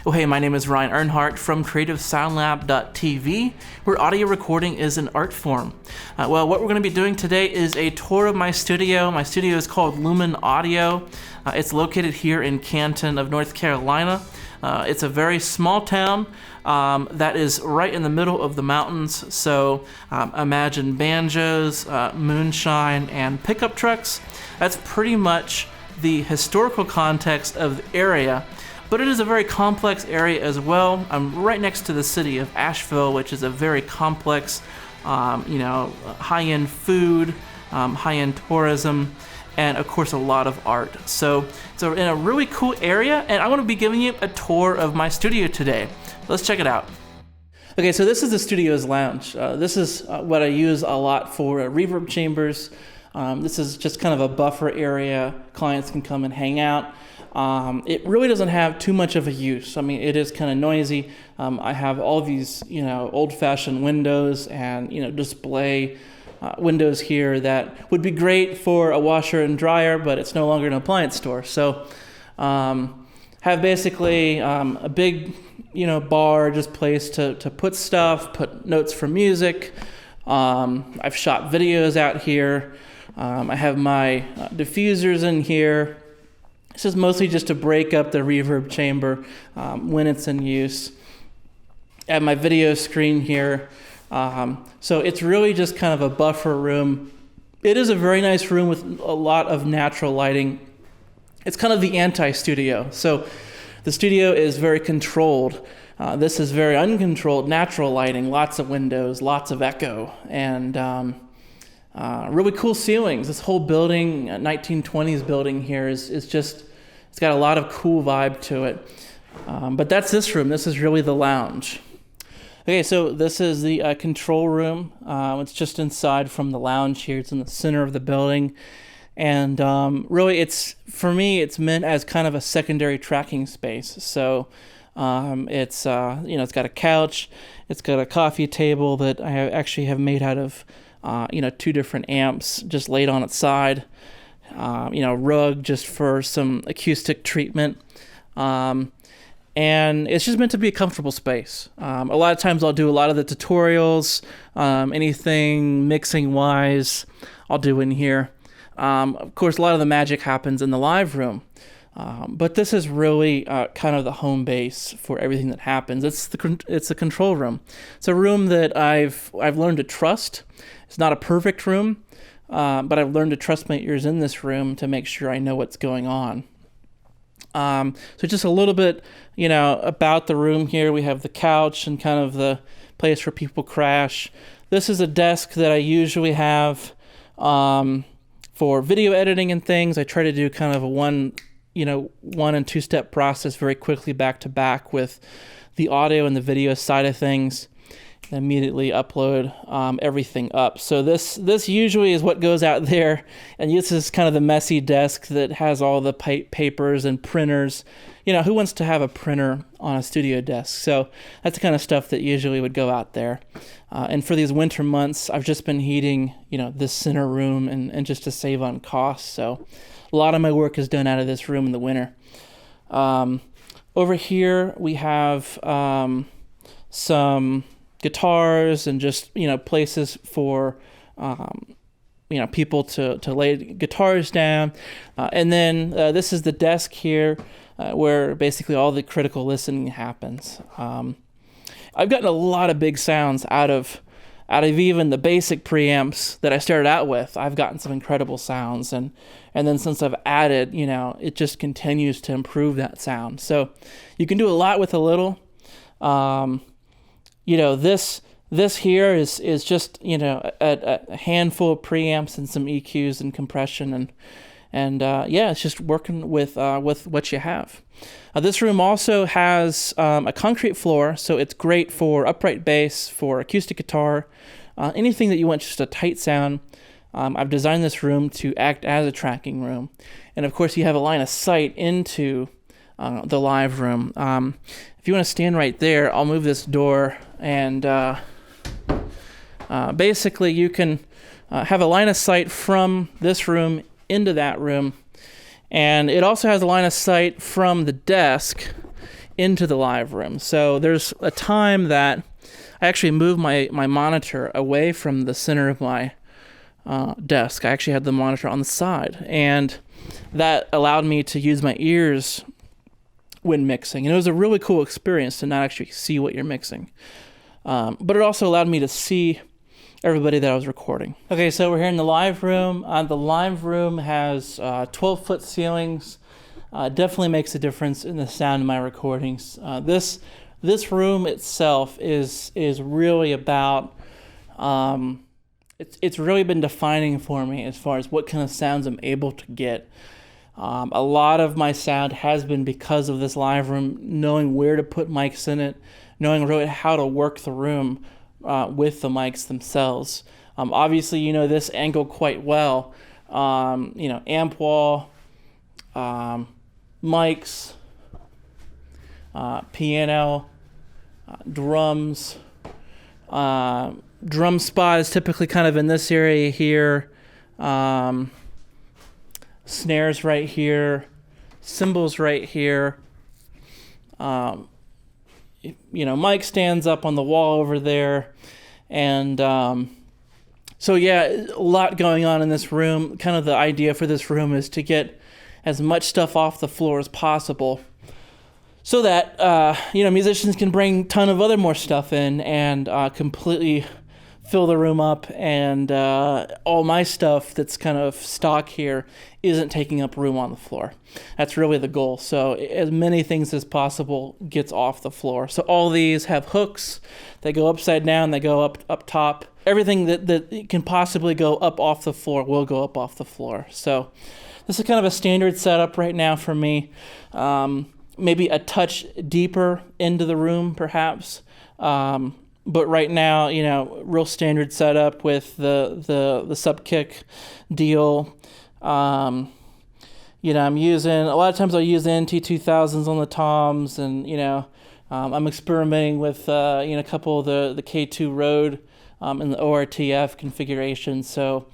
Oh, hey, my name is Ryan Earnhardt from CreativeSoundLab.tv, where audio recording is an art form. What we're going to be doing today is a tour of my studio. My studio is called Lumen Audio. It's located here in Canton of North Carolina. It's a very small town that is right in the middle of the mountains, so imagine banjos, moonshine, and pickup trucks. That's pretty much the historical context of the area. But it is a very complex area as well. I'm right next to the city of Asheville, which is a very complex, high-end food, high-end tourism, and of course a lot of art. So it's in a really cool area, and I want to be giving you a tour of my studio today. Let's check it out. Okay, so this is the studio's lounge. This is what I use a lot for reverb chambers. This is just kind of a buffer area. Clients can come and hang out. It really doesn't have too much of a use. I mean, it is kind of noisy. I have all these, old-fashioned windows and, display windows here that would be great for a washer and dryer, but it's no longer an appliance store. So, have basically a big, bar, just place to put stuff, put notes for music. I've shot videos out here. I have my diffusers in here. This is mostly just to break up the reverb chamber when it's in use. I have my video screen here. So it's really just kind of a buffer room. It is a very nice room with a lot of natural lighting. It's kind of the anti-studio. So the studio is very controlled. This is very uncontrolled, natural lighting, lots of windows, lots of echo, and really cool ceilings. This whole building, 1920s building here, is just, it's got a lot of cool vibe to it. But that's this room. This is really the lounge. Okay, so this is the control room. It's just inside from the lounge here. It's in the center of the building. And really, for me, it's meant as kind of a secondary tracking space. So it's got a couch. It's got a coffee table that I actually have made out of two different amps just laid on its side, rug just for some acoustic treatment. And it's just meant to be a comfortable space. A lot of times I'll do a lot of the tutorials, anything mixing wise, I'll do in here. Of course, a lot of the magic happens in the live room. But this is really kind of the home base for everything that happens. It's the control room. It's a room that I've learned to trust. It's not a perfect room, but I've learned to trust my ears in this room to make sure I know what's going on. So just a little bit, about the room here. We have the couch and kind of the place where people crash. This is a desk that I usually have for video editing and things. I try to do kind of a one and two-step process very quickly back to back with the audio and the video side of things. Immediately upload everything up. So this usually is what goes out there, and this is kind of the messy desk that has all the papers and printers. Who wants to have a printer on a studio desk? So that's the kind of stuff that usually would go out there. And for these winter months, I've just been heating, this center room and just to save on costs. So a lot of my work is done out of this room in the winter. Over here we have some guitars and just places for people to lay guitars down, and then this is the desk here where basically all the critical listening happens. I've gotten a lot of big sounds out of even the basic preamps that I started out with. I've gotten some incredible sounds, and then since I've added, it just continues to improve that sound. So you can do a lot with a little. This here is just a handful of preamps and some EQs and compression and it's just working with what you have. This room also has a concrete floor, so it's great for upright bass, for acoustic guitar, anything that you want just a tight sound. I've designed this room to act as a tracking room, and of course you have a line of sight into the live room. If you want to stand right there, I'll move this door, and basically you can have a line of sight from this room into that room, and it also has a line of sight from the desk into the live room. So there's a time that I actually moved my monitor away from the center of my desk. I actually had the monitor on the side, and that allowed me to use my ears when mixing. And it was a really cool experience to not actually see what you're mixing. But it also allowed me to see everybody that I was recording. Okay, so we're here in the live room. The live room has 12-foot ceilings. Definitely makes a difference in the sound of my recordings. This room itself is really about, it's really been defining for me as far as what kind of sounds I'm able to get. A lot of my sound has been because of this live room, knowing where to put mics in it, knowing really how to work the room with the mics themselves. Obviously, you know this angle quite well. Amp wall, mics, piano, drums. Drum spot is typically kind of in this area here. Snares right here, cymbals right here. Mic stands up on the wall over there. And so yeah, a lot going on in this room. Kind of the idea for this room is to get as much stuff off the floor as possible so that, musicians can bring a ton of other more stuff in and completely fill the room up, and all my stuff that's kind of stock here isn't taking up room on the floor. That's really the goal. So as many things as possible gets off the floor. So all these have hooks. They go upside down. They go up top. Everything that can possibly go up off the floor will go up off the floor. So this is kind of a standard setup right now for me. Maybe a touch deeper into the room, perhaps. But right now, real standard setup with the sub kick deal. I'm using, a lot of times I'll use the NT2000s on the toms, and I'm experimenting with a couple of the K2 Rode in the ORTF configuration. So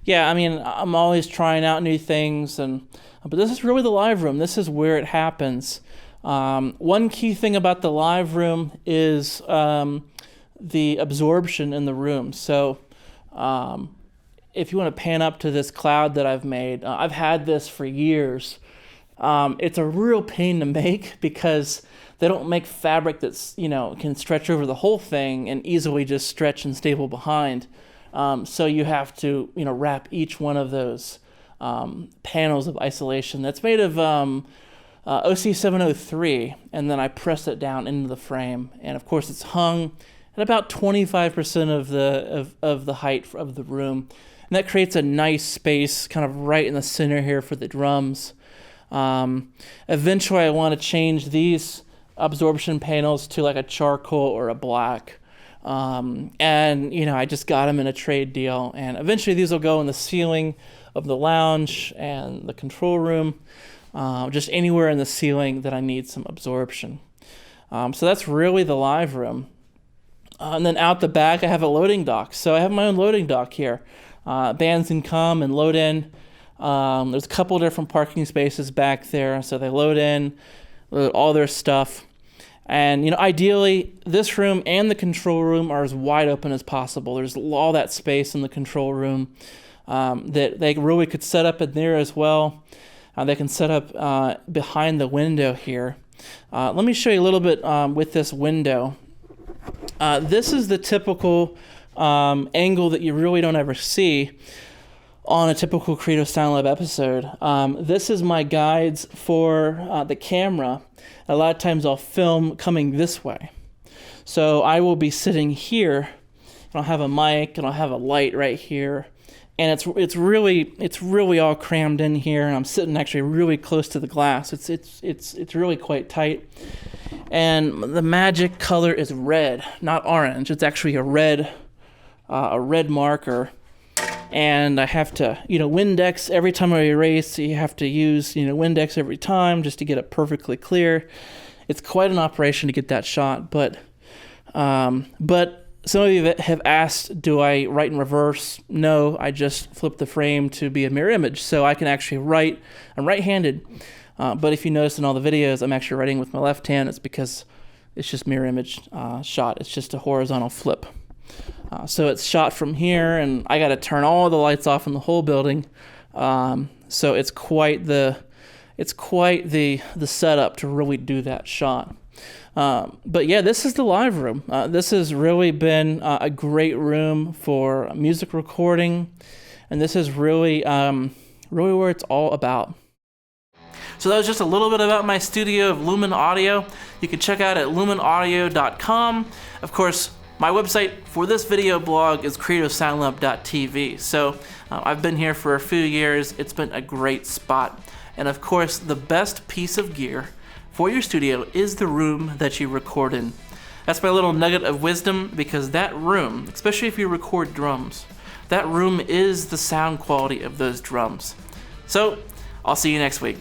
yeah, I'm always trying out new things, but this is really the live room. This is where it happens. One key thing about the live room is the absorption in the room. So if you want to pan up to this cloud that I've made, I've had this for years. It's a real pain to make because they don't make fabric that's, can stretch over the whole thing and easily just stretch and staple behind. So you have to, wrap each one of those panels of isolation. That's made of OC703, and then I press it down into the frame. And of course it's hung at about 25% of the height of the room. And that creates a nice space kind of right in the center here for the drums. Eventually I want to change these absorption panels to like a charcoal or a black. I just got them in a trade deal. And eventually these will go in the ceiling of the lounge and the control room. Just anywhere in the ceiling that I need some absorption. So that's really the live room. And then out the back, I have a loading dock. So I have my own loading dock here. Bands can come and load in. There's a couple different parking spaces back there. So they load in, load all their stuff. And, ideally, this room and the control room are as wide open as possible. There's all that space in the control room that they really could set up in there as well. They can set up behind the window here. Let me show you a little bit with this window. This is the typical angle that you really don't ever see on a typical Creative Sound Lab episode. This is my guides for the camera. A lot of times I'll film coming this way. So I will be sitting here, and I'll have a mic, and I'll have a light right here. And it's really all crammed in here, and I'm sitting actually really close to the glass. It's really quite tight. And the magic color is red, not orange. It's actually a red marker. And I have to, Windex every time I erase. You have to use, Windex every time just to get it perfectly clear. It's quite an operation to get that shot, but some of you have asked, do I write in reverse? No, I just flip the frame to be a mirror image, so I can actually write. I'm right-handed. But if you notice in all the videos, I'm actually writing with my left hand. It's because it's just mirror image shot. It's just a horizontal flip. So it's shot from here, and I got to turn all the lights off in the whole building. So it's quite the setup to really do that shot. But yeah, this is the live room. This has really been a great room for music recording, and this is really where it's all about. So that was just a little bit about my studio of Lumen Audio. You can check out at lumenaudio.com. Of course, my website for this video blog is creativesoundlab.tv. So I've been here for a few years. It's been a great spot. And of course, the best piece of gear for your studio is the room that you record in. That's my little nugget of wisdom, because that room, especially if you record drums, that room is the sound quality of those drums. So I'll see you next week.